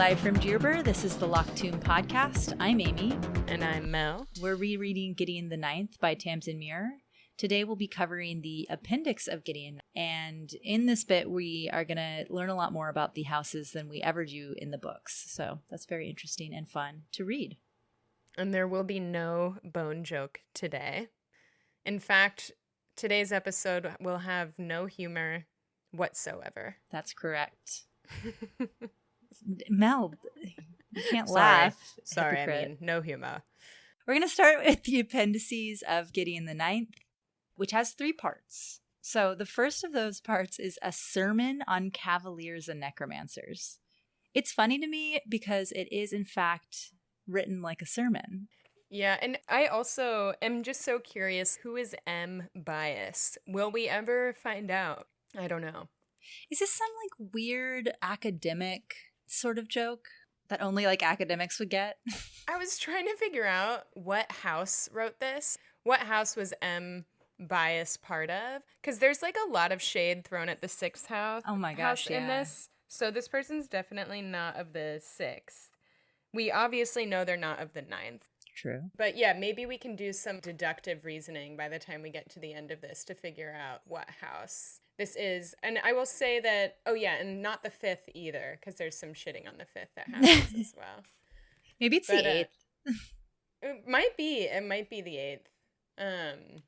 Live from Djerber, this is the Locktoon Podcast. I'm Amy. And I'm Mel. We're rereading Gideon the Ninth by Tamsin Muir. Today we'll be covering the appendix of Gideon. And in this bit, we are going to learn a lot more about the houses than we ever do in the books. So that's very interesting and fun to read. And there will be no bone joke today. In fact, today's episode will have no humor whatsoever. That's correct. Mel, you can't laugh. Sorry, Hypocrite. I mean, no humor. We're going to start with the Appendices of Gideon the Ninth, which has 3 parts. So the first of those parts is a sermon on Cavaliers and Necromancers. It's funny to me because it is, in fact, written like a sermon. Yeah, and I also am just so curious, who is M biased? Will we ever find out? I don't know. Is this some like weird academic sort of joke that only like academics would get? I was trying to figure out what house wrote this. What house was M bias part of? Because there's like a lot of shade thrown at the 6th house. Oh my gosh, in this. So this person's definitely not of the 6th. We obviously know they're not of the 9th. True. But yeah, maybe we can do some deductive reasoning by the time we get to the end of this to figure out what house this is. And I will say that, oh yeah, and not the 5th either, because there's some shitting on the 5th that happens as well. Maybe it's the 8th. It might be. It might be the 8th.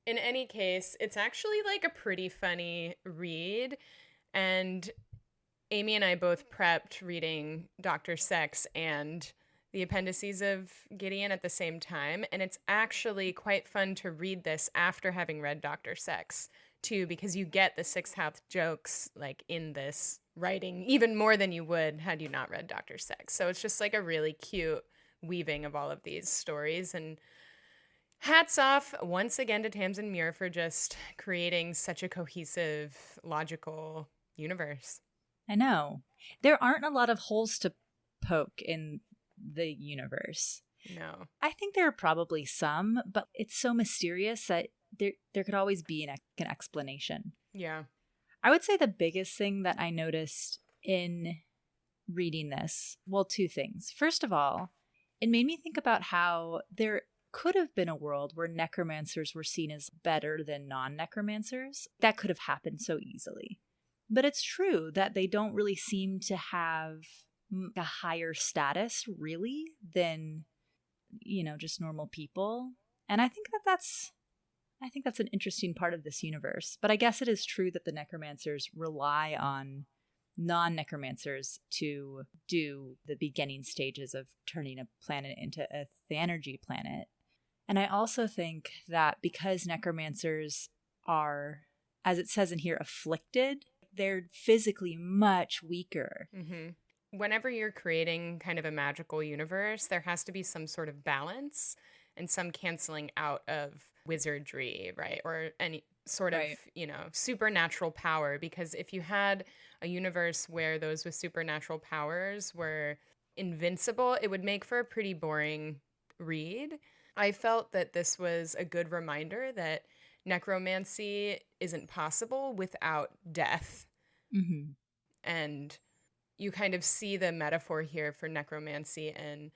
In any case, it's actually like a pretty funny read. And Amy and I both prepped reading Dr. Sex and the Appendices of Gideon at the same time. And it's actually quite fun to read this after having read Dr. Sex, too, because you get the 6th house jokes like in this writing even more than you would had you not read Dr. Sex. So it's just like a really cute weaving of all of these stories. And hats off once again to Tamsin Muir for just creating such a cohesive, logical universe. I know. There aren't a lot of holes to poke in the universe. No. I think there are probably some, but it's so mysterious that there could always be an explanation. Yeah. I would say the biggest thing that I noticed in reading this, well, 2 things. First of all, it made me think about how there could have been a world where necromancers were seen as better than non-necromancers. That could have happened so easily. But it's true that they don't really seem to have a higher status, really, than, just normal people. And I think that's an interesting part of this universe. But I guess it is true that the necromancers rely on non-necromancers to do the beginning stages of turning a planet into a Thanergy planet. And I also think that because necromancers are, as it says in here, afflicted, they're physically much weaker. Mm-hmm. Whenever you're creating kind of a magical universe, there has to be some sort of balance and some canceling out of wizardry, right? Or any sort of, supernatural power. Because if you had a universe where those with supernatural powers were invincible, it would make for a pretty boring read. I felt that this was a good reminder that necromancy isn't possible without death. Mm-hmm. And you kind of see the metaphor here for necromancy in,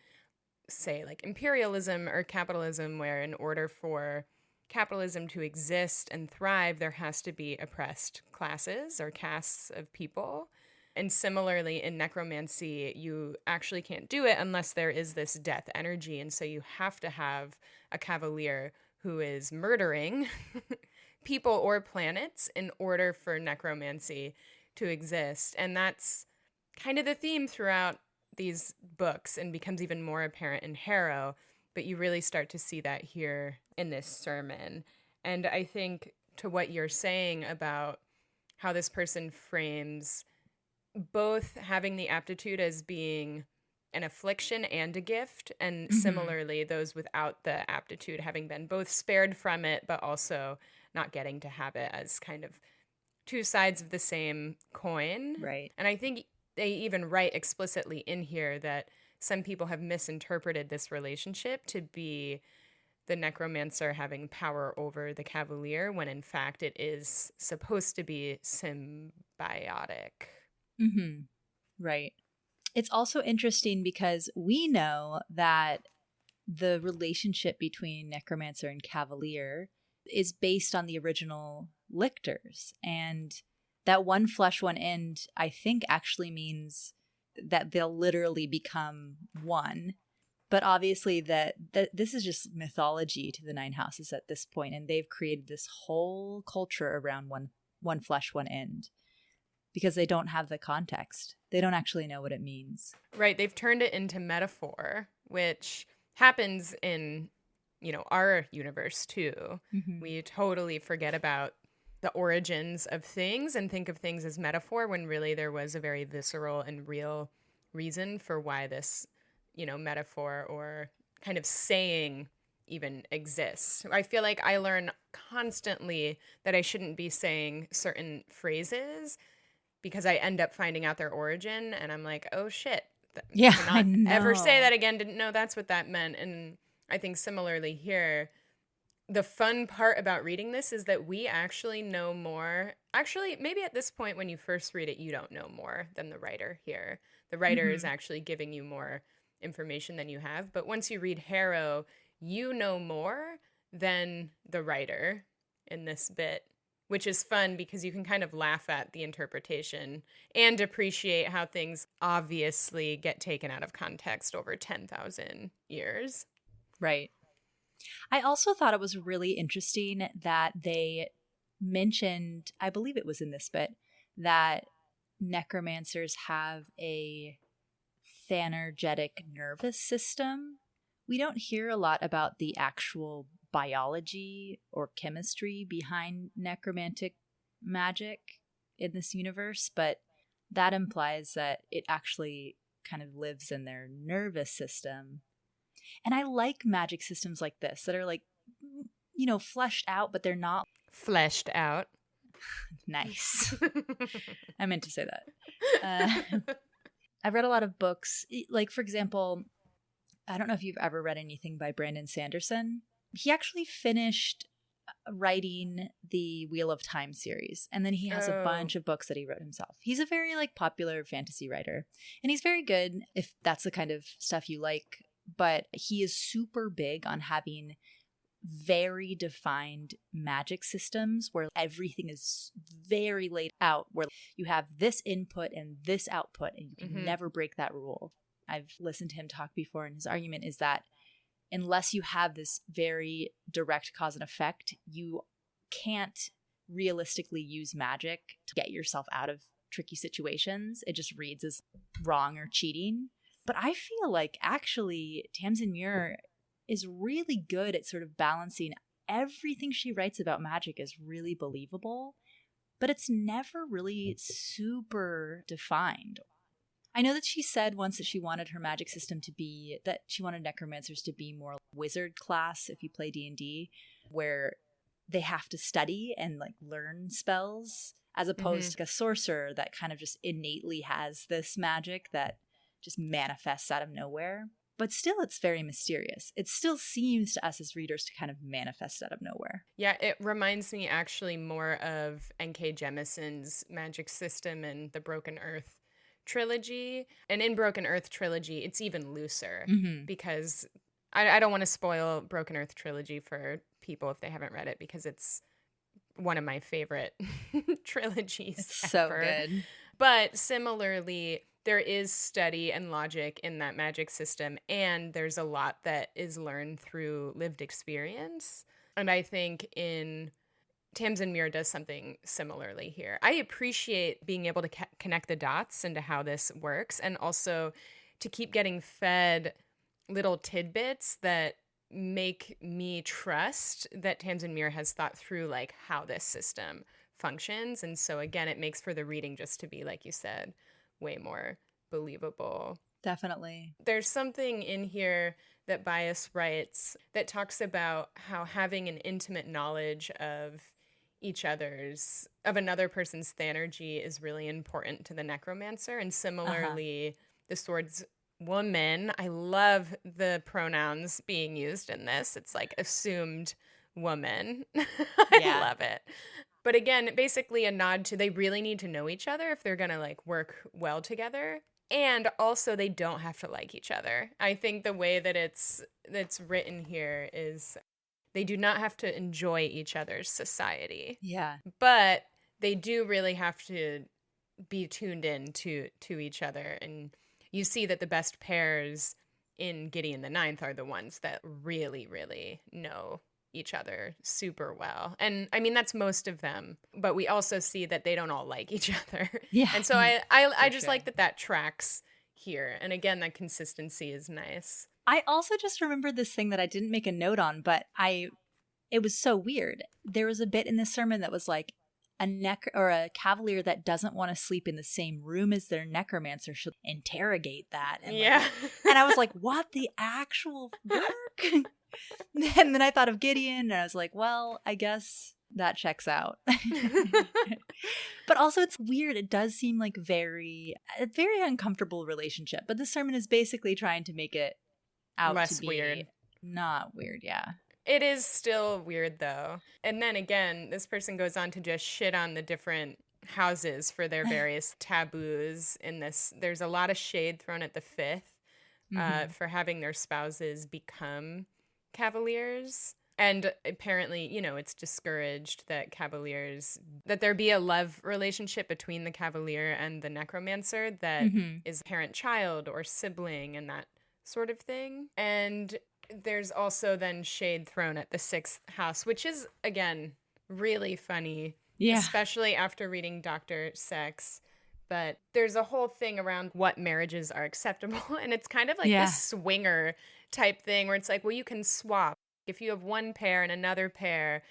say, like imperialism or capitalism, where in order for capitalism to exist and thrive, there has to be oppressed classes or castes of people. And similarly, in necromancy, you actually can't do it unless there is this death energy. And so you have to have a cavalier who is murdering people or planets in order for necromancy to exist. And that's kind of the theme throughout these books and becomes even more apparent in Harrow. But you really start to see that here in this sermon. And I think to what you're saying about how this person frames both having the aptitude as being an affliction and a gift, and similarly those without the aptitude having been both spared from it but also not getting to have it, as kind of 2 sides of the same coin. Right. And I think they even write explicitly in here that some people have misinterpreted this relationship to be the necromancer having power over the cavalier, when in fact it is supposed to be symbiotic. Mm-hmm. Right. It's also interesting because we know that the relationship between Necromancer and Cavalier is based on the original lictors. And that one flesh, one end, I think actually means that they'll literally become one. But obviously that this is just mythology to the Nine Houses at this point, and they've created this whole culture around one flesh, one end, because they don't have the context. They don't actually know what it means. Right. They've turned it into metaphor, which happens in, our universe too. Mm-hmm. We totally forget about the origins of things and think of things as metaphor when really there was a very visceral and real reason for why this, metaphor or kind of saying even exists. I feel like I learn constantly that I shouldn't be saying certain phrases because I end up finding out their origin and I'm like, oh shit. Yeah, I know. Ever say that again. Didn't know that's what that meant. And I think similarly here, the fun part about reading this is that we actually know more. Actually, maybe at this point when you first read it, you don't know more than the writer here. The writer is actually giving you more information than you have. But once you read Harrow, you know more than the writer in this bit, which is fun because you can kind of laugh at the interpretation and appreciate how things obviously get taken out of context over 10,000 years. Right. I also thought it was really interesting that they mentioned, I believe it was in this bit, that necromancers have a thanergetic nervous system. We don't hear a lot about the actual biology or chemistry behind necromantic magic in this universe, but that implies that it actually kind of lives in their nervous system. And I like magic systems like this that are like, fleshed out, but they're not. Fleshed out. Nice. I meant to say that. I've read a lot of books. Like, for example, I don't know if you've ever read anything by Brandon Sanderson. He actually finished writing the Wheel of Time series, and then he has a bunch of books that he wrote himself. He's a very popular fantasy writer, and he's very good if that's the kind of stuff you like, but he is super big on having very defined magic systems where everything is very laid out, where you have this input and this output, and you can never break that rule. I've listened to him talk before, and his argument is that unless you have this very direct cause and effect, you can't realistically use magic to get yourself out of tricky situations. It just reads as wrong or cheating. But I feel like actually Tamsin Muir is really good at sort of balancing everything she writes about magic is really believable, but it's never really super defined. I know that she said once that she wanted her magic system to be, that she wanted necromancers to be more wizard class if you play D&D, where they have to study and learn spells, as opposed to a sorcerer that kind of just innately has this magic that just manifests out of nowhere. But still, it's very mysterious. It still seems to us as readers to kind of manifest out of nowhere. Yeah, it reminds me actually more of N.K. Jemison's magic system in the Broken Earth trilogy. And in Broken Earth trilogy, it's even looser because I don't want to spoil Broken Earth trilogy for people if they haven't read it, because it's one of my favorite trilogies It's ever. So good. But similarly, there is study and logic in that magic system, and there's a lot that is learned through lived experience. And I think in Tamsin Muir does something similarly here. I appreciate being able to connect the dots into how this works, and also to keep getting fed little tidbits that make me trust that Tamsin Muir has thought through how this system functions. And so again, it makes for the reading just to be, like you said, way more believable. Definitely. There's something in here that Bias writes that talks about how having an intimate knowledge of another person's thanergy is really important to the necromancer. And similarly, the swordswoman, I love the pronouns being used in this. It's assumed woman. I love it. But again, basically a nod to they really need to know each other if they're going to work well together. And also they don't have to like each other. I think the way that it's written here is they do not have to enjoy each other's society. Yeah. But they do really have to be tuned in to each other. And you see that the best pairs in Gideon the Ninth are the ones that really, really know each other super well. And I mean, that's most of them. But we also see that they don't all like each other. Yeah. And so I just sure. like that tracks here. And again, that consistency is nice. I also just remembered this thing that I didn't make a note on, but it was so weird. There was a bit in the sermon that was like a cavalier that doesn't want to sleep in the same room as their necromancer should interrogate that. And yeah. And I was like, what the actual work? And then I thought of Gideon and I was like, well, I guess that checks out. But also it's weird. It does seem like a very uncomfortable relationship. But the sermon is basically trying to make it out less to be weird. Not weird, yeah. It is still weird, though. And then again, this person goes on to just shit on the different houses for their various taboos in this. There's a lot of shade thrown at the fifth for having their spouses become cavaliers. And apparently, you know, it's discouraged that that there be a love relationship between the cavalier and the necromancer that is parent-child or sibling and that sort of thing. And there's also then shade thrown at the sixth house, which is, again, really funny, especially after reading Dr. Sex. But there's a whole thing around what marriages are acceptable, and it's kind of like this swinger type thing where it's like, well, you can swap. If you have one pair and another pair,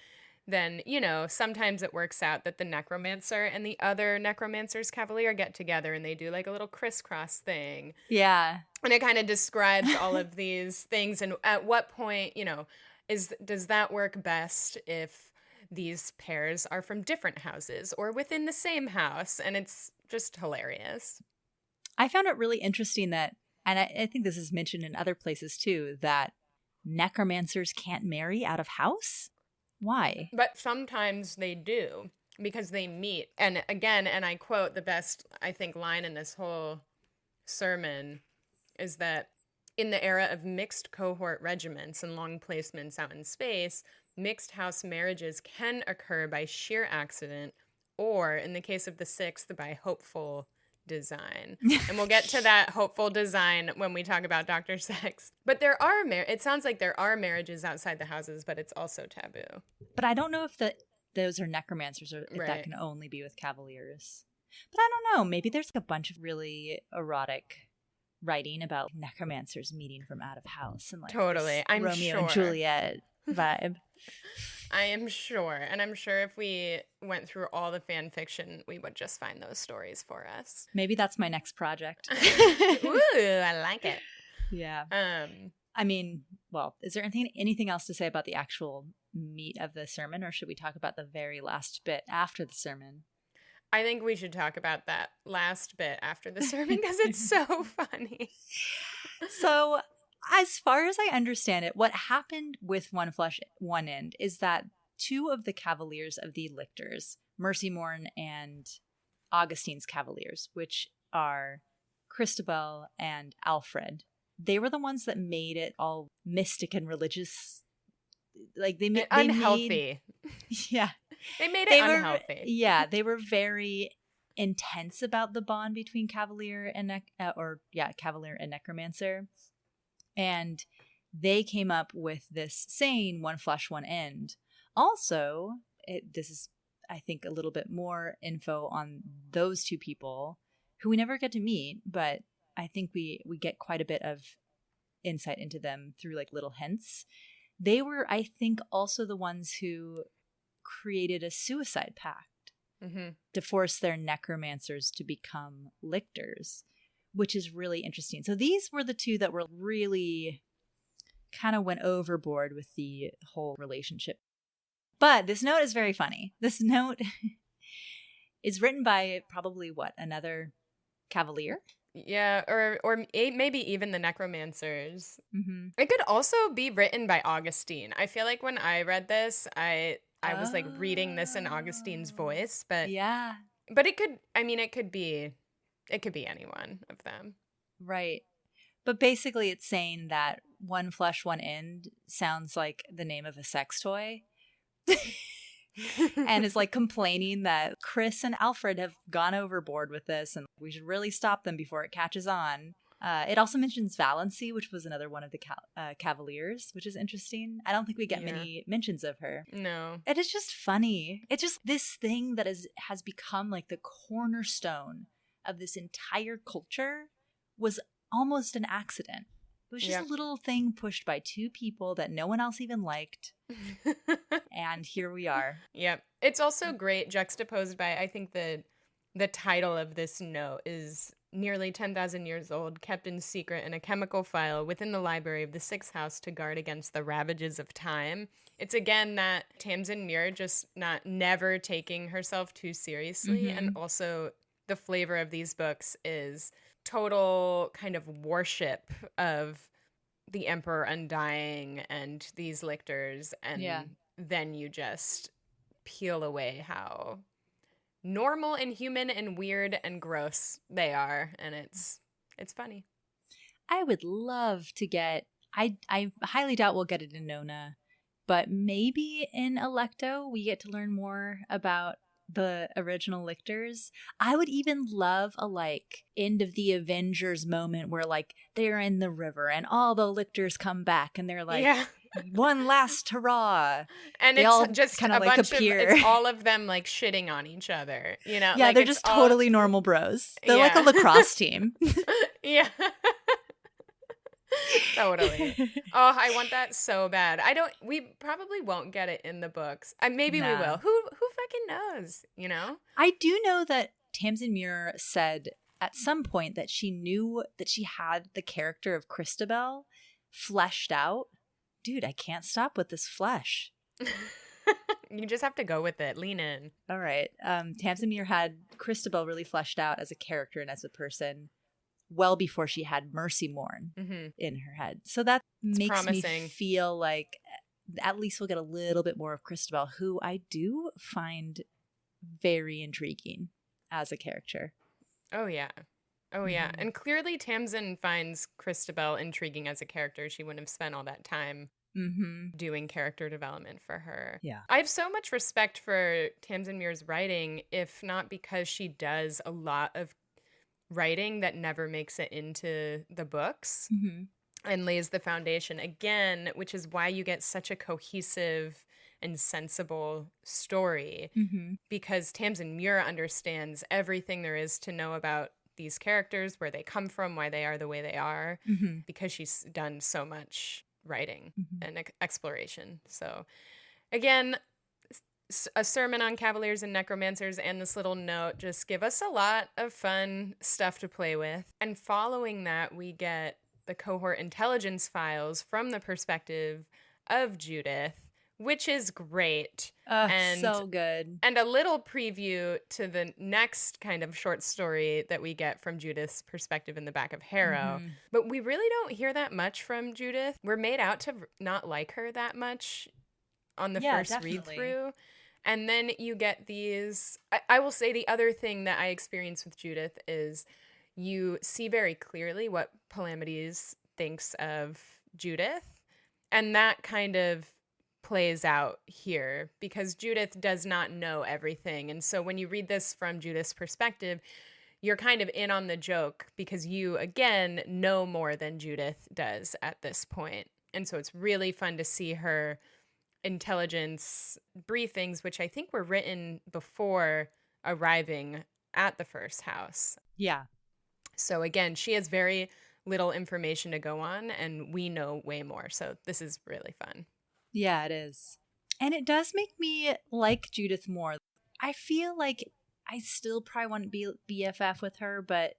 then, you know, sometimes it works out that the necromancer and the other necromancer's cavalier get together and they do like a little crisscross thing. Yeah. And it kind of describes all of these things. And at what point, you know, does that work best if these pairs are from different houses or within the same house? And it's just hilarious. I found it really interesting that, and I think this is mentioned in other places too, that necromancers can't marry out of house. Why? But sometimes they do because they meet. And again, and I quote the best, I think, line in this whole sermon is that in the era of mixed cohort regiments and long placements out in space, mixed house marriages can occur by sheer accident or, in the case of the sixth, by hopeful design. And we'll get to that hopeful design when we talk about Dr. Sex. But there are it sounds like there are marriages outside the houses, but it's also taboo. But I don't know if those are necromancers or if that can only be with cavaliers. But I don't know. Maybe there's like a bunch of really erotic writing about necromancers meeting from out of house and like totally. I'm Romeo sure. and Juliet vibe. I am sure. And I'm sure if we went through all the fan fiction, we would just find those stories for us. Maybe that's my next project. Ooh, I like it. Yeah. I mean, well, is there anything else to say about the actual meat of the sermon, or should we talk about the very last bit after the sermon? I think we should talk about that last bit after the sermon because it's so funny. So, as far as I understand it, what happened with One Flesh, One End is that two of the cavaliers of the lictors, Mercymorn and Augustine's cavaliers, which are Christabel and Alfred, they were the ones that made it all mystic and religious. Like they made unhealthy. Yeah. They made it unhealthy. They were very intense about the bond between Cavalier and Cavalier and Necromancer. And they came up with this saying, one flesh, one end. Also, this is, I think, a little bit more info on those two people who we never get to meet, but I think we get quite a bit of insight into them through like little hints. They were, I think, also the ones who created a suicide pact to force their necromancers to become lictors, which is really interesting. So these were the two that were really kind of went overboard with the whole relationship. But this note is very funny. This note is written by probably another cavalier? Yeah, or maybe even the necromancers. Mm-hmm. It could also be written by Augustine. I feel like when I read this, I was like reading this in Augustine's voice, but yeah. But it could be It could be any one of them. Right. But basically it's saying that one flesh, one end sounds like the name of a sex toy. And is like complaining that Chris and Alfred have gone overboard with this and we should really stop them before it catches on. It also mentions Valency, which was another one of the Cavaliers, which is interesting. I don't think we get many mentions of her. No. It is just funny. It's just this thing that has become like the cornerstone of this entire culture was almost an accident. It was just a little thing pushed by two people that no one else even liked. And here we are. Yep. It's also great juxtaposed by, I think the title of this note is nearly 10,000 years old, kept in secret in a chemical file within the library of the Sixth House to guard against the ravages of time. It's again that Tamsin Muir just never taking herself too seriously. And also the flavor of these books is total kind of worship of the Emperor Undying and these lictors. And then you just peel away how normal and human and weird and gross they are, and it's funny. I would love to get I highly doubt we'll get it in Nona, but maybe in Electo we get to learn more about the original lictors. I would even love a like end of the Avengers moment where like they're in the river and all the lictors come back and they're like one last hurrah, and they it's all just kind a of like bunch appear. It's all of them like shitting on each other, you know? Yeah, like, they're just totally normal bros. They're like a lacrosse team. Yeah. Totally. Oh, I want that so bad. We probably won't get it in the books. Maybe we will. Who fucking knows, you know? I do know that Tamsin Muir said at some point that she knew that she had the character of Christabel fleshed out. Dude, I can't stop with this flesh. You just have to go with it. Lean in. All right. Tamsin Muir had Christabel really fleshed out as a character and as a person well before she had Mercy Morn in her head. So that makes me feel like at least we'll get a little bit more of Christabel, who I do find very intriguing as a character. Oh, yeah. Oh, yeah. And clearly Tamsin finds Christabel intriguing as a character. She wouldn't have spent all that time doing character development for her. Yeah. I have so much respect for Tamsin Muir's writing, if not because she does a lot of writing that never makes it into the books and lays the foundation again, which is why you get such a cohesive and sensible story, because Tamsin Muir understands everything there is to know about these characters, where they come from, why they are the way they are, because she's done so much writing and exploration. So again, a sermon on Cavaliers and Necromancers and this little note just give us a lot of fun stuff to play with. And following that, we get the Cohort Intelligence Files from the perspective of Judith, which is great. And so good. And a little preview to the next kind of short story that we get from Judith's perspective in the back of Harrow. But we really don't hear that much from Judith. We're made out to not like her that much on the first read-through. And then you get these... I will say the other thing that I experience with Judith is you see very clearly what Palamides thinks of Judith. And that kind of plays out here because Judith does not know everything. And so when you read this from Judith's perspective, you're kind of in on the joke because you, again, know more than Judith does at this point. And so it's really fun to see her intelligence briefings, which I think were written before arriving at the first house. Yeah. So again, she has very little information to go on, and we know way more. So this is really fun. Yeah, it is. And it does make me like Judith more. I feel like I still probably want to be BFF with her, but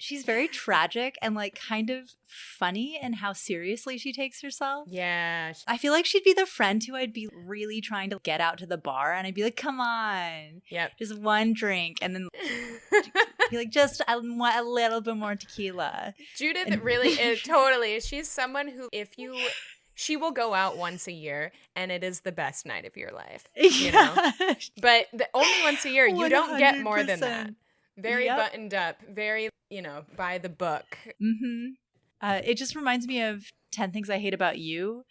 she's very tragic and like kind of funny in how seriously she takes herself. Yeah. I feel like she'd be the friend who I'd be really trying to get out to the bar, and I'd be like, come on. Yep. Just one drink, and then be like, just I want a little bit more tequila. Judith really is, totally. She's someone who, she will go out once a year, and it is the best night of your life, you know? But only once a year. You don't get more than that. Very buttoned up, very, by the book. Mm-hmm. It just reminds me of 10 Things I Hate About You.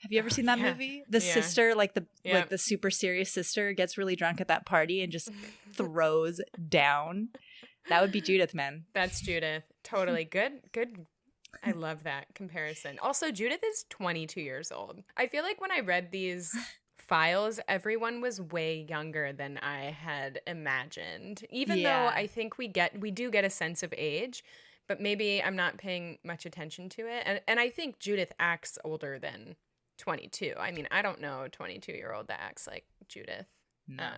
Have you ever seen that movie? The sister, like the super serious sister, gets really drunk at that party and just throws down. That would be Judith, man. That's Judith. Totally. Good. I love that comparison. Also, Judith is 22 years old. I feel like when I read these files, everyone was way younger than I had imagined. Even though I think we do get a sense of age, but maybe I'm not paying much attention to it. And I think Judith acts older than 22. I mean, I don't know a 22-year-old that acts like Judith. No.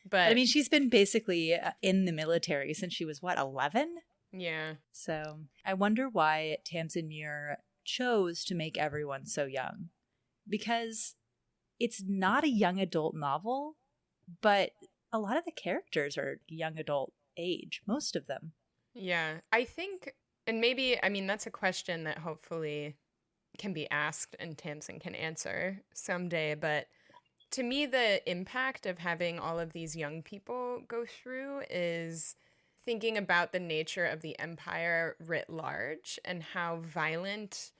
But I mean, she's been basically in the military since she was, 11? Yeah. So I wonder why Tamsin Muir chose to make everyone so young. Because it's not a young adult novel, but a lot of the characters are young adult age, most of them. Yeah, I think, and maybe, I mean, that's a question that hopefully can be asked and Tamsin can answer someday, but to me, the impact of having all of these young people go through is thinking about the nature of the empire writ large and how violent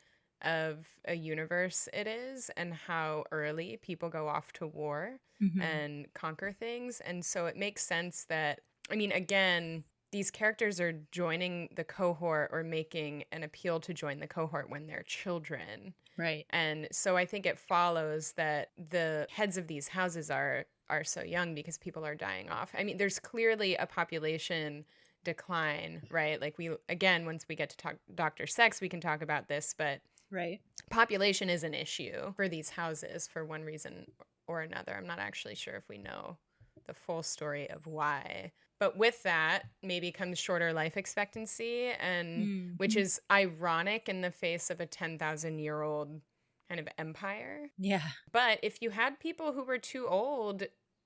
of a universe it is and how early people go off to war and conquer things. And so it makes sense that, I mean, again, these characters are joining the cohort or making an appeal to join the cohort when they're children. Right. And so I think it follows that the heads of these houses are so young because people are dying off. I mean, there's clearly a population decline, right? Like once we get to talk Dr. Sex, we can talk about this, but right. Population is an issue for these houses for one reason or another. I'm not actually sure if we know the full story of why. But with that, maybe comes shorter life expectancy, and which is ironic in the face of a 10,000-year-old kind of empire. Yeah. But if you had people who were too old,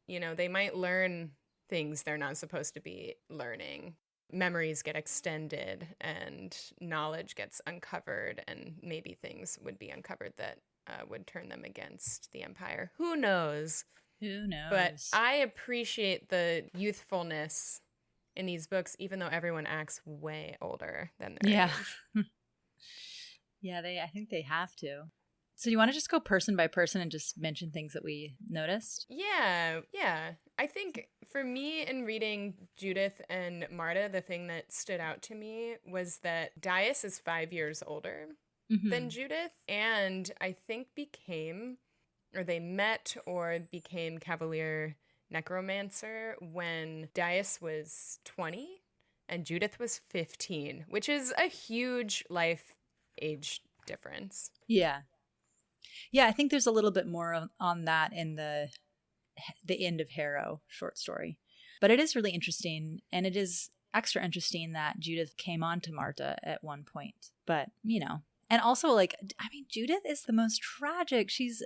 they might learn things they're not supposed to be learning. Memories get extended and knowledge gets uncovered, and maybe things would be uncovered that would turn them against the empire. Who knows? Who knows? But I appreciate the youthfulness in these books, even though everyone acts way older than their age. Yeah, I think they have to. So you want to just go person by person and just mention things that we noticed? Yeah. I think for me in reading Judith and Marta, the thing that stood out to me was that Dias is 5 years older than Judith, and I think they met or became Cavalier Necromancer when Dias was 20 and Judith was 15, which is a huge life age difference. Yeah. Yeah, I think there's a little bit more on that in the end of Harrow short story. But it is really interesting, and it is extra interesting that Judith came on to Marta at one point. But, and also, Judith is the most tragic. She's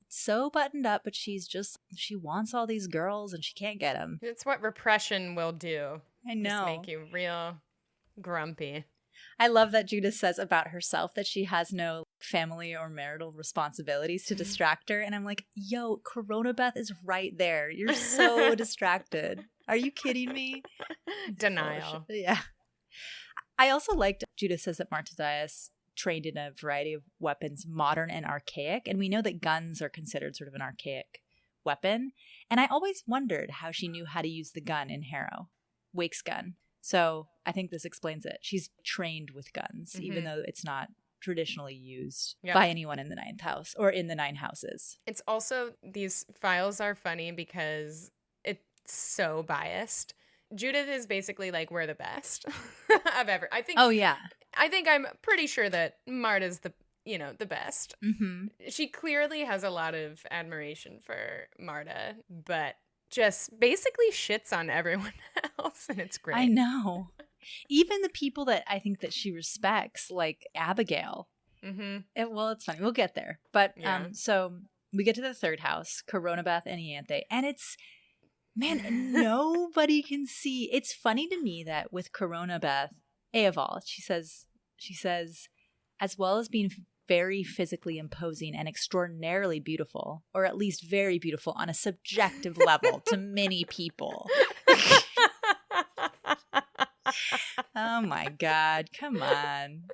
so buttoned up, but she wants all these girls and she can't get them. It's what repression will do. I know. Just make you real grumpy. I love that Judith says about herself that she has no family or marital responsibilities to distract her. And I'm like, yo, Corona Beth is right there. You're so distracted. Are you kidding me? Denial. Yeah. I also liked Judith says that Marta Dias trained in a variety of weapons, modern and archaic. And we know that guns are considered sort of an archaic weapon. And I always wondered how she knew how to use the gun in Harrow, Wake's gun. So I think this explains it. She's trained with guns, even though it's not traditionally used by anyone in the Ninth House or in the Nine Houses. It's also, these files are funny because it's so biased. Judith is basically like, we're the best of ever. I think. Oh, yeah. I think I'm pretty sure that Marta's the best. Mm-hmm. She clearly has a lot of admiration for Marta, but just basically shits on everyone else, and it's great. I know. Even the people that I think that she respects, like Abigail. Mm-hmm. It's funny. We'll get there. But so we get to the third house, Corona Beth and Ianthe, and it's, man, nobody can see. It's funny to me that with Corona Beth, Eoval, she says, as well as being very physically imposing and extraordinarily beautiful, or at least very beautiful on a subjective level to many people. Oh my God, come on.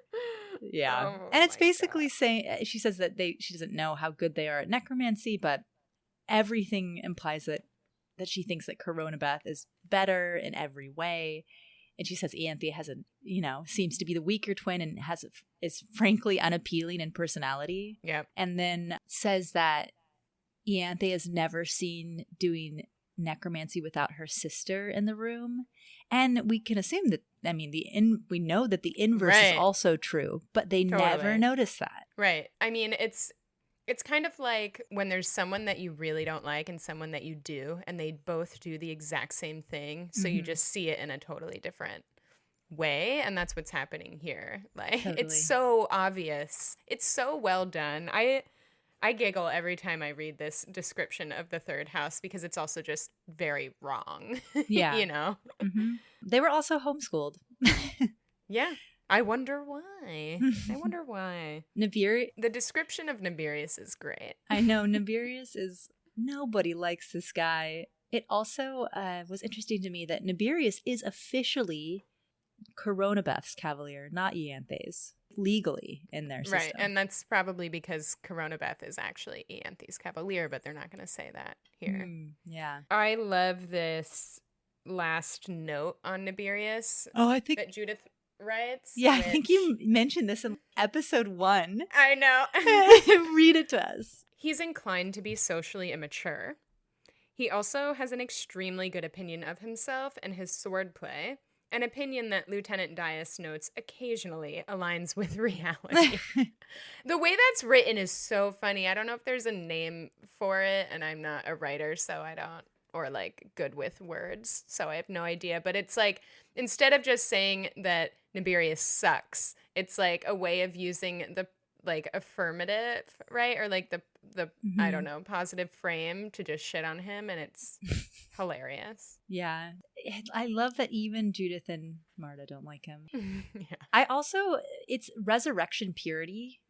Yeah. Oh And it's my basically God. saying, she says that she doesn't know how good they are at necromancy, but everything implies that she thinks that Coronabeth is better in every way. And she says Ianthe has seems to be the weaker twin and is frankly unappealing in personality. Yep. And then says that Ianthe is never seen doing necromancy without her sister in the room. And we can assume that, we know that the inverse is also true, but they never notice that. Right. I mean, it's kind of like when there's someone that you really don't like and someone that you do, and they both do the exact same thing. So you just see it in a totally different way. And that's what's happening here. Like, Totally. It's so obvious. It's so well done. I giggle every time I read this description of the third house because it's also just very wrong. Yeah. Mm-hmm. They were also homeschooled. Yeah. I wonder why. The description of Nibirius is great. I know. Nibirius is... Nobody likes this guy. It also was interesting to me that Nibirius is officially Coronabeth's Cavalier, not Ianthe's, legally in their system. Right, and that's probably because Coronabeth is actually Ianthe's Cavalier, but they're not going to say that here. Yeah. I love this last note on Nibirius. Oh, I think... that Judith writes. Yeah, I think you mentioned this in episode 1. I know. Read it to us. He's inclined to be socially immature. He also has an extremely good opinion of himself and his swordplay, an opinion that Lieutenant Dias notes occasionally aligns with reality. The way that's written is so funny. I don't know if there's a name for it, and I'm not a writer, so I don't, or like good with words, so I have no idea. But it's like, instead of just saying that Nibirius sucks, it's like a way of using the like affirmative, right? Or like the I don't know, positive frame to just shit on him, and it's hilarious. Yeah. I love that even Judith and Marta don't like him. Yeah. I also, it's resurrection purity,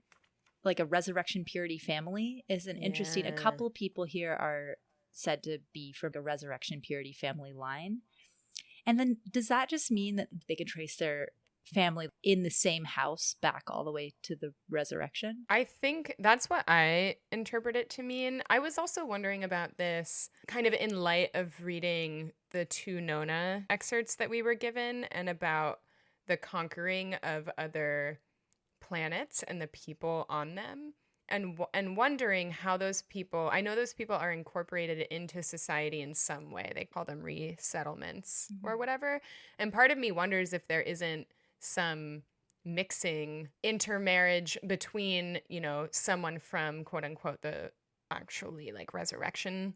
like a resurrection purity family is an interesting, a couple people here are said to be from a resurrection purity family line. And then does that just mean that they can trace their family in the same house back all the way to the resurrection? I think that's what I interpret it to mean. I was also wondering about this kind of in light of reading the 2 Nona excerpts that we were given and about the conquering of other planets and the people on them, and wondering how those people, I know those people are incorporated into society in some way. They call them resettlements or whatever. And part of me wonders if there isn't some mixing intermarriage between, someone from quote unquote the actually like resurrection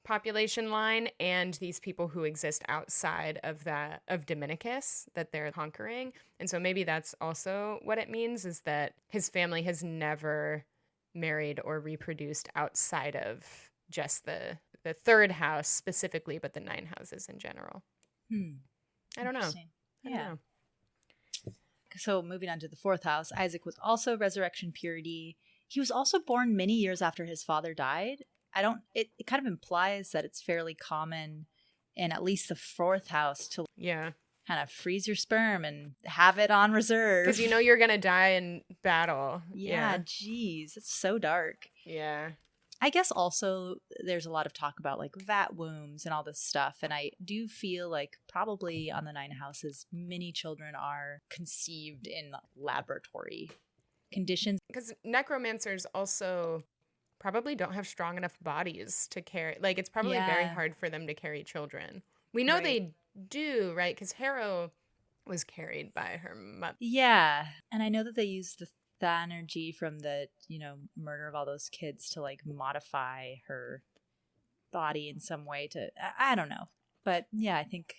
population line and these people who exist outside of Dominicus that they're conquering. And so maybe that's also what it means, is that his family has never married or reproduced outside of just the third house specifically, but the 9 houses in general. I don't know. I don't know. So moving on to the 4th house, Isaac was also resurrection purity. He was also born many years after his father died. It kind of implies that it's fairly common in at least the 4th house to kind of freeze your sperm and have it on reserve. Because you're going to die in battle. Yeah, geez, it's so dark. Yeah. I guess also there's a lot of talk about like vat wombs and all this stuff. And I do feel like probably on the 9 houses, many children are conceived in laboratory conditions. Because necromancers also probably don't have strong enough bodies to carry. Like, it's probably very hard for them to carry children. We know they do, right? Because Harrow was carried by her mother. Yeah. And I know that they use the energy from the murder of all those kids to like modify her body in some way to I don't know, but yeah, I think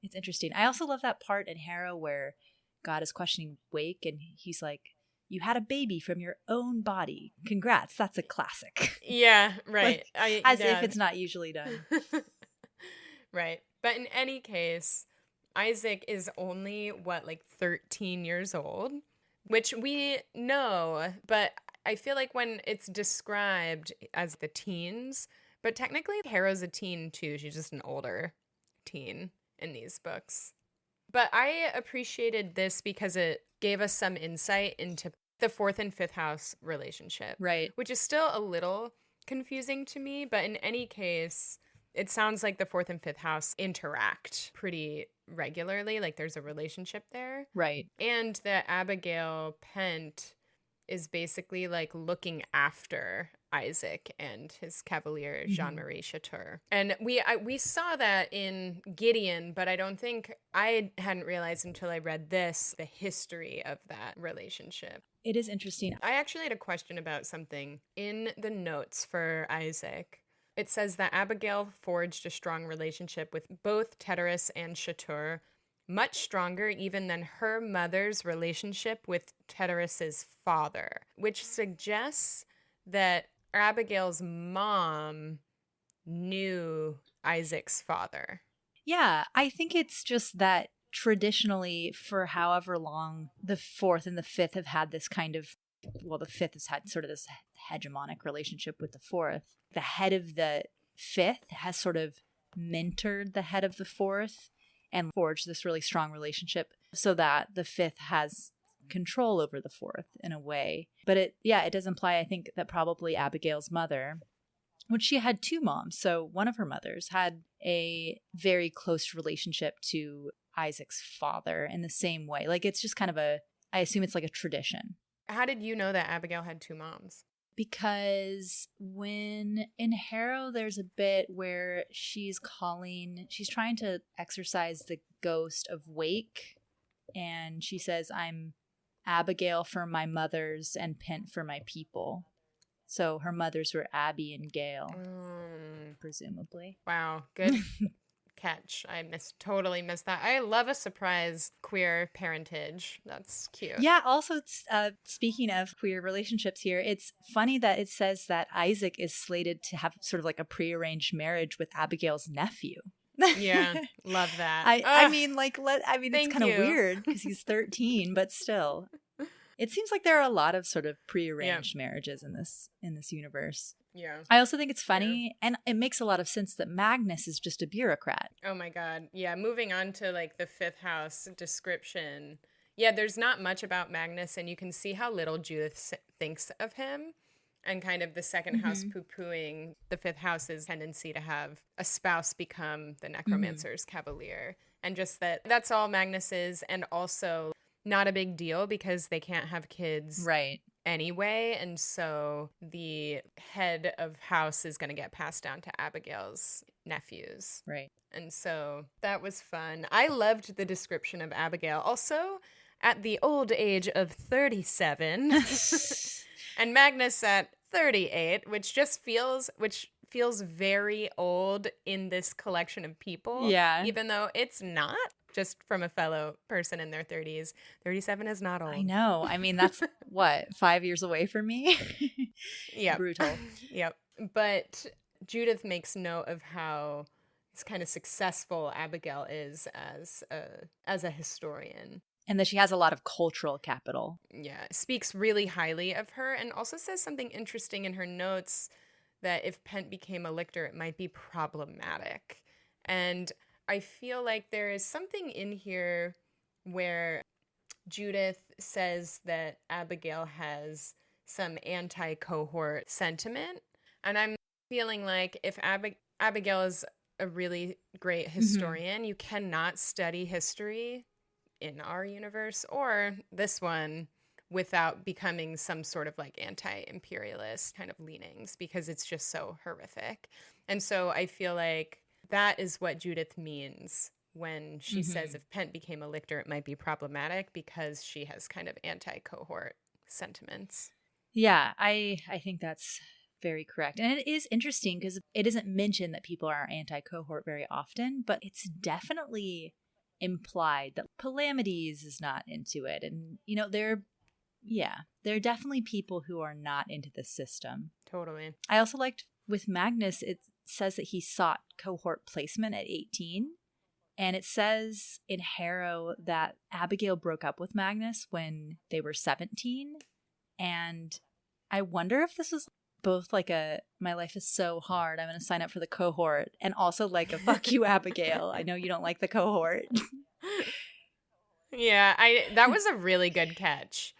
it's interesting. I also love that part in Harrow where God is questioning Wake and he's like, you had a baby from your own body, congrats, that's a classic. Yeah, right. Like, as if it's not usually done. Right. But in any case, Isaac is only 13 years old, which we know, but I feel like when it's described as the teens, but technically Harrow's a teen too. She's just an older teen in these books. But I appreciated this because it gave us some insight into the fourth and fifth house relationship. Right. Which is still a little confusing to me, but in any case, it sounds like the fourth and fifth house interact pretty regularly. Like there's a relationship there. Right. And that Abigail Pent is basically like looking after Isaac and his cavalier Jean-Marie Chateau. And we saw that in Gideon, but I don't think I hadn't realized until I read this the history of that relationship. It is interesting. I actually had a question about something in the notes for Isaac. It says that Abigail forged a strong relationship with both Teterus and Chateau, much stronger even than her mother's relationship with Teterus's father, which suggests that Abigail's mom knew Isaac's father. Yeah, I think it's just that traditionally, for however long, the fourth and the fifth have had this kind of, well, the fifth has had sort of this hegemonic relationship with the fourth. The head of the fifth has sort of mentored the head of the fourth and forged this really strong relationship so that the fifth has control over the fourth in a way. But it does imply, I think, that probably Abigail's mother, which she had two moms, so one of her mothers had a very close relationship to Isaac's father in the same way. Like it's just kind of I assume it's like a tradition. How did you know that Abigail had two moms? Because when in Harrow, there's a bit where she's trying to exorcise the ghost of Wake, and she says, "I'm Abigail for my mothers and Pent for my people." So her mothers were Abby and Gail, presumably. Wow, good catch. I totally missed that. I love a surprise queer parentage. That's cute. Yeah, also, speaking of queer relationships here, it's funny that it says that Isaac is slated to have sort of like a prearranged marriage with Abigail's nephew. Yeah, love that. I mean, it's kind of you. weird because he's 13, but still. It seems like there are a lot of sort of prearranged marriages in this universe. Yeah. I also think it's funny, and it makes a lot of sense that Magnus is just a bureaucrat. Oh my God. Yeah, moving on to like the fifth house description. Yeah, there's not much about Magnus, and you can see how little Judith thinks of him. And kind of the second house poo-pooing the fifth house's tendency to have a spouse become the necromancer's cavalier. And just that's all Magnus is, and also not a big deal because they can't have kids anyway. And so the head of house is going to get passed down to Abigail's nephews. Right. And so that was fun. I loved the description of Abigail. Also, at the old age of 37, and Magnus at 38, which feels very old in this collection of people. Yeah. Even though it's not. Just from a fellow person in their 30s. 37 is not old. I know. I mean, that's, 5 years away from me? Yeah. Brutal. Yep. But Judith makes note of how kind of successful Abigail is as a historian. And that she has a lot of cultural capital. Yeah. Speaks really highly of her, and also says something interesting in her notes that if Pent became a lictor, it might be problematic. And I feel like there is something in here where Judith says that Abigail has some anti-cohort sentiment. And I'm feeling like if Abigail is a really great historian, you cannot study history in our universe or this one without becoming some sort of like anti-imperialist kind of leanings, because it's just so horrific. And so I feel like that is what Judith means when she says if Pent became a lictor, it might be problematic, because she has kind of anti-cohort sentiments. Yeah, I think that's very correct. And it is interesting because it isn't mentioned that people are anti-cohort very often, but it's definitely implied that Palamedes is not into it. And, there are definitely people who are not into the system. Totally. I also liked with Magnus, it says that he sought cohort placement at 18. And it says in Harrow that Abigail broke up with Magnus when they were 17. And I wonder if this was both like my life is so hard, I'm going to sign up for the cohort, and also like a fuck you, Abigail, I know you don't like the cohort. Yeah, that was a really good catch.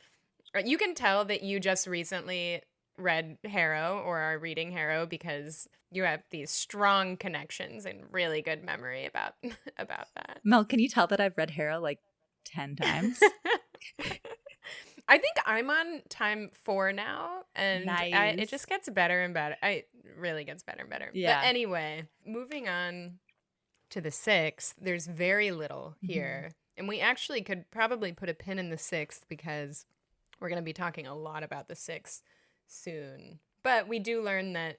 You can tell that you just recently read Harrow or are reading Harrow because you have these strong connections and really good memory about that. Mel, can you tell that I've read Harrow like 10 times? I think I'm on time 4 now, and Nice. it just gets better and better. It really gets better and better. Yeah. But anyway, moving on to the 6th, there's very little here. And we actually could probably put a pin in the 6th because we're going to be talking a lot about the 6th soon. But we do learn that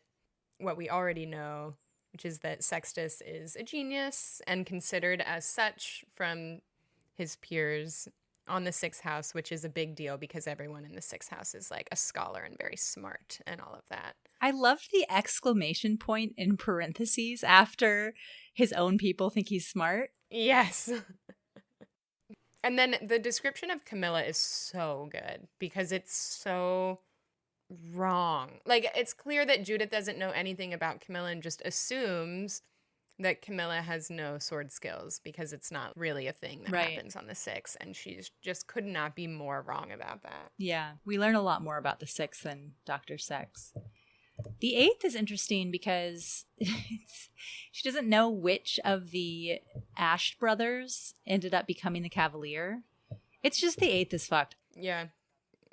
what we already know, which is that Sextus is a genius and considered as such from his peers on the 6th house, which is a big deal because everyone in the 6th house is like a scholar and very smart and all of that. I loved the exclamation point in parentheses after his own people think he's smart. Yes. And then the description of Camilla is so good because it's so wrong. Like, it's clear that Judith doesn't know anything about Camilla and just assumes that Camilla has no sword skills because it's not really a thing that happens on the 6th, and she just could not be more wrong about that. Yeah, we learn a lot more about the 6th than Dr. Sex. The 8th is interesting because she doesn't know which of the Ash brothers ended up becoming the Cavalier. It's just the 8th is fucked. Yeah,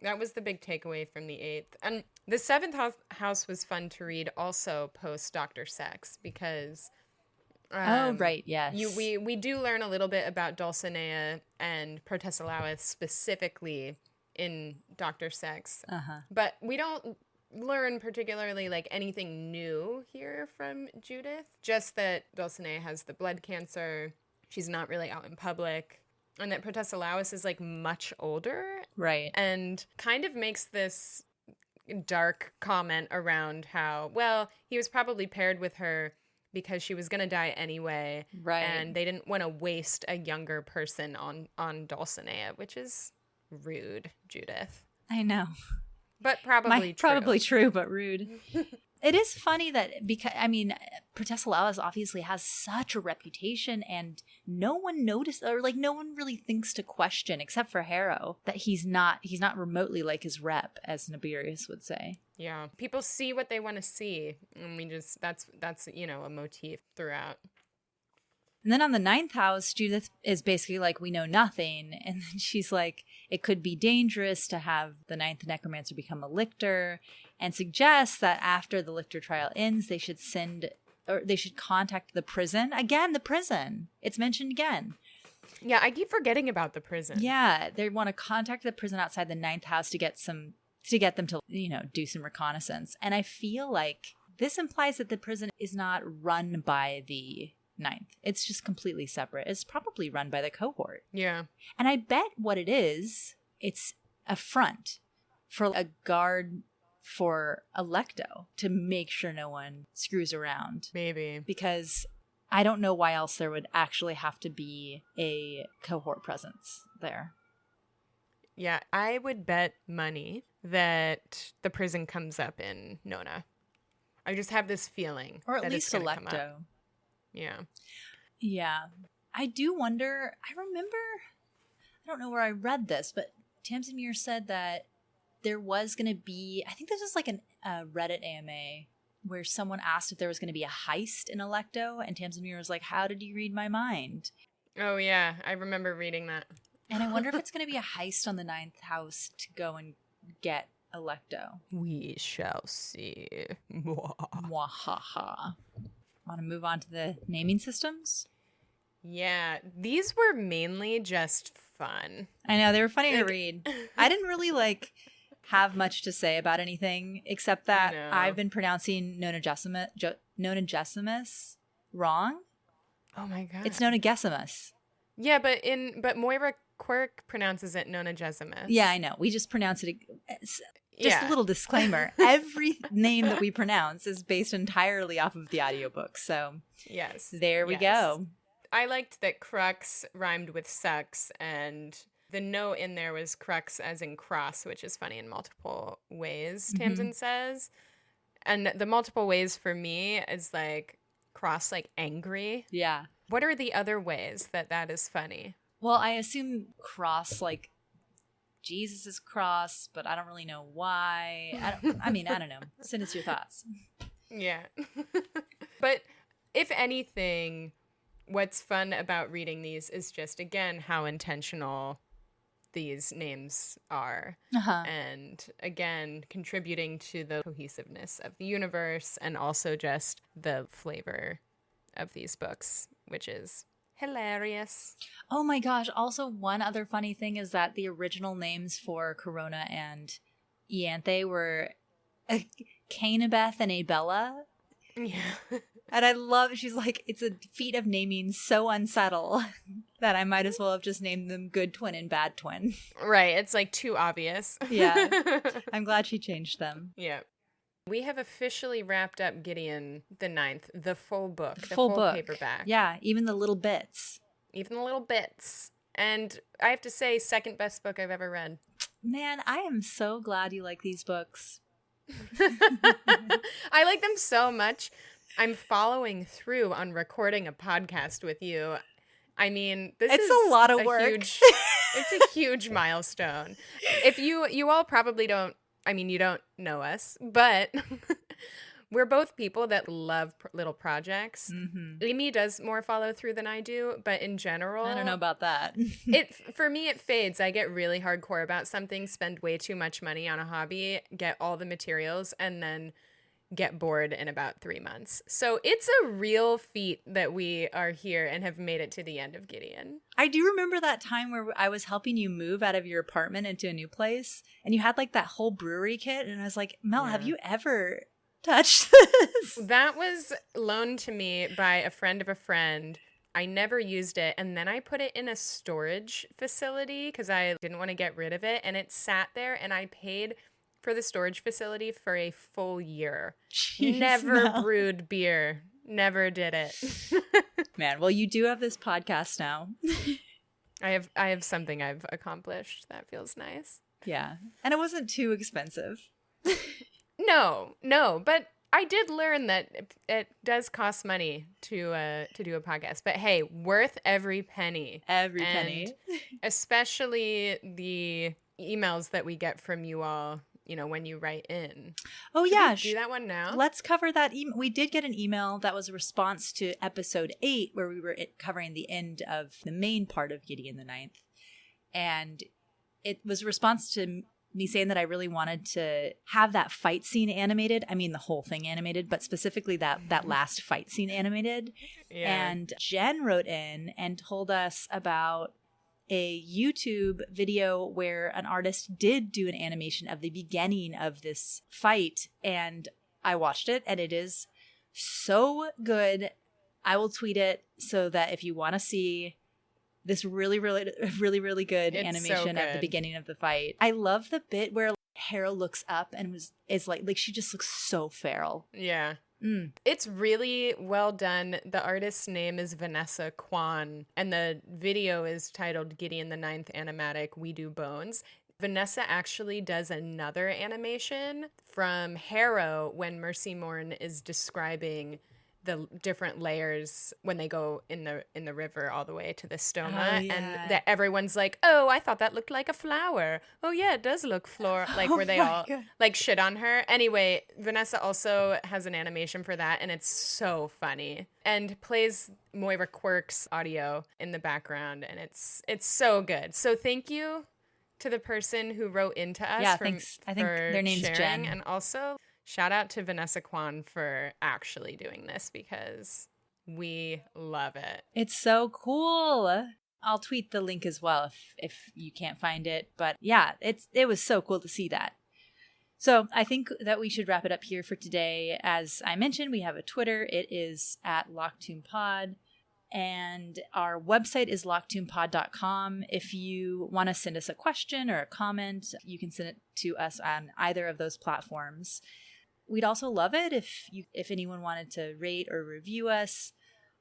that was the big takeaway from the 8th. And the 7th house was fun to read also post Dr. Sex because... right, yes. We do learn a little bit about Dulcinea and Protesilaus specifically in Dr. Sex. But we don't learn particularly like anything new here from Judith. Just that Dulcinea has the blood cancer. She's not really out in public. And that Protesilaus is like much older. Right. And kind of makes this dark comment around how, well, he was probably paired with her because she was going to die anyway. Right. And they didn't want to waste a younger person on Dulcinea, which is rude, Judith. I know. But probably true. Probably true, but rude. It is funny that because, I mean, Protesilaus obviously has such a reputation and no one noticed, or like no one really thinks to question, except for Harrow, that he's not remotely like his rep, as Naberius would say. Yeah. People see what they want to see. And we just, that's a motif throughout. And then on the 9th house, Judith is basically like, we know nothing. And then she's like, it could be dangerous to have the 9th necromancer become a lictor, and suggests that after the lictor trial ends, they should contact the prison. Again, the prison. It's mentioned again. Yeah, I keep forgetting about the prison. Yeah, they want to contact the prison outside the 9th house to get them to, do some reconnaissance. And I feel like this implies that the prison is not run by the 9th. It's just completely separate. It's probably run by the cohort. Yeah. And I bet what it is, it's a front for a guard for Electo to make sure no one screws around. Maybe. Because I don't know why else there would actually have to be a cohort presence there. Yeah, I would bet money that the prison comes up in Nona. I just have this feeling. Or at that least it's gonna come Electo. up. Yeah. Yeah. I do wonder, I don't know where I read this, but Tamsin Muir said that there was going to be, I think this was like a Reddit AMA where someone asked if there was going to be a heist in Electo, and Tamsin Muir was like, how did you read my mind? Oh, yeah. I remember reading that. And I wonder if it's going to be a heist on the 9th house to go and get Electo. We shall see. Mwahaha. Want to move on to the naming systems? Yeah, these were mainly just fun. I know, they were funny to read. I didn't really have much to say about anything except that I've been pronouncing Nonagesimus wrong. Oh my god. It's Nonagesimus. Yeah, but Moira Quirk pronounces it Nonagesimus. Yeah, I know. We just pronounce it. Just a little disclaimer. Every name that we pronounce is based entirely off of the audiobook. So yes, there we go. I liked that crux rhymed with sex, and the note in there was crux as in cross, which is funny in multiple ways, Tamsin says. And the multiple ways for me is like cross, like angry. Yeah. What are the other ways that is funny? Well, I assume cross, like Jesus' cross, but I don't really know why. I don't know. Send us your thoughts. Yeah. But if anything, what's fun about reading these is just, again, how intentional these names are. And again, contributing to the cohesiveness of the universe and also just the flavor of these books, which is hilarious. Oh my gosh. Also, one other funny thing is that the original names for Corona and Ianthe were Canabeth and Abella. Yeah. And I love, she's like, it's a feat of naming so unsubtle that I might as well have just named them Good Twin and Bad Twin. Right. It's like too obvious. Yeah. I'm glad she changed them. Yeah. We have officially wrapped up Gideon the Ninth, the full book, the full book. Paperback. Yeah, even the little bits. Even the little bits. And I have to say, second best book I've ever read. Man, I am so glad you like these books. I like them so much. I'm following through on recording a podcast with you. I mean, it's a lot of work. It's a huge milestone. If you all probably don't, I mean, you don't know us, but we're both people that love little projects. Mm-hmm. Amy does more follow through than I do, but in general, I don't know about that. For me, it fades. I get really hardcore about something, spend way too much money on a hobby, get all the materials, and then get bored in about 3 months. So it's a real feat that we are here and have made it to the end of Gideon. I do remember that time where I was helping you move out of your apartment into a new place, and you had like that whole brewery kit, and I was like, Mel, have you ever touched this? That was loaned to me by a friend of a friend. I never used it, and then I put it in a storage facility because I didn't want to get rid of it, and it sat there, and I paid for the storage facility for a full year. Jeez, never brewed beer. Never did it. Man, well, you do have this podcast now. I have something I've accomplished. That feels nice. Yeah. And it wasn't too expensive. No, but I did learn that it does cost money to do a podcast. But hey, worth every penny. Every penny. Especially the emails that we get from you all, when you write in. Oh, yeah. Should we do that one now? Let's cover that. We did get an email that was a response to episode 8, where we were covering the end of the main part of Gideon the Ninth. And it was a response to me saying that I really wanted to have that fight scene animated. I mean, the whole thing animated, but specifically that last fight scene animated. Yeah. And Jen wrote in and told us about a YouTube video where an artist did do an animation of the beginning of this fight, and I watched it, and it is so good. I will tweet it so that if you want to see this really, really, really, really good animation of the beginning of the fight. I love the bit where Harrow looks up and is like she just looks so feral. Yeah. It's really well done. The artist's name is Vanessa Kwan, and the video is titled Gideon the Ninth Animatic We Do Bones. Vanessa actually does another animation from Harrow when Mercy Morn is describing the different layers when they go in the river all the way to the stoma. Oh, yeah. And that everyone's like, oh, I thought that looked like a flower. Oh yeah, it does look where they all like shit on her. Anyway, Vanessa also has an animation for that, and it's so funny and plays Moira Quirk's audio in the background, and it's so good. So thank you to the person who wrote into us. Yeah, thanks. I think their name's sharing, Jen. and also shout out to Vanessa Kwan for actually doing this because we love it. It's so cool. I'll tweet the link as well if you can't find it. But yeah, it was so cool to see that. So I think that we should wrap it up here for today. As I mentioned, we have a Twitter. It is at LockedToonPod. And our website is lockedtoonpod.com. If you want to send us a question or a comment, you can send it to us on either of those platforms. We'd also love it if anyone wanted to rate or review us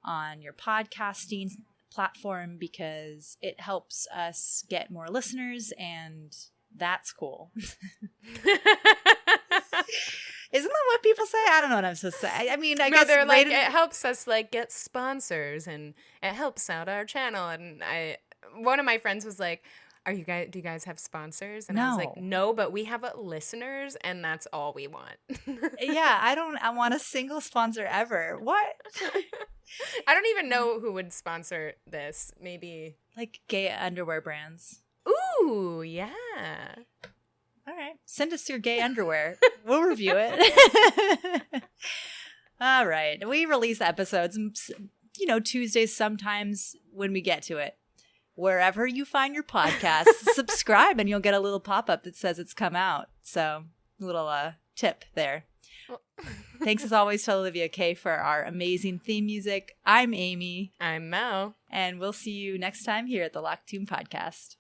on your podcasting platform, because it helps us get more listeners, and that's cool. Isn't that what people say? I don't know what I'm supposed to say. I mean, I guess they're like, it helps us like get sponsors, and it helps out our channel. And one of my friends was like, do you guys have sponsors? And I was like, no, but we have listeners, and that's all we want. Yeah, I want a single sponsor ever. What? I don't even know who would sponsor this. Maybe like gay underwear brands. Ooh, yeah. All right. Send us your gay underwear. We'll review it. All right. We release episodes, Tuesdays sometimes when we get to it. Wherever you find your podcast, subscribe and you'll get a little pop-up that says it's come out. So, little tip there. Thanks as always to Olivia K for our amazing theme music. I'm Amy. I'm Mel. And we'll see you next time here at the Locked Tomb Podcast.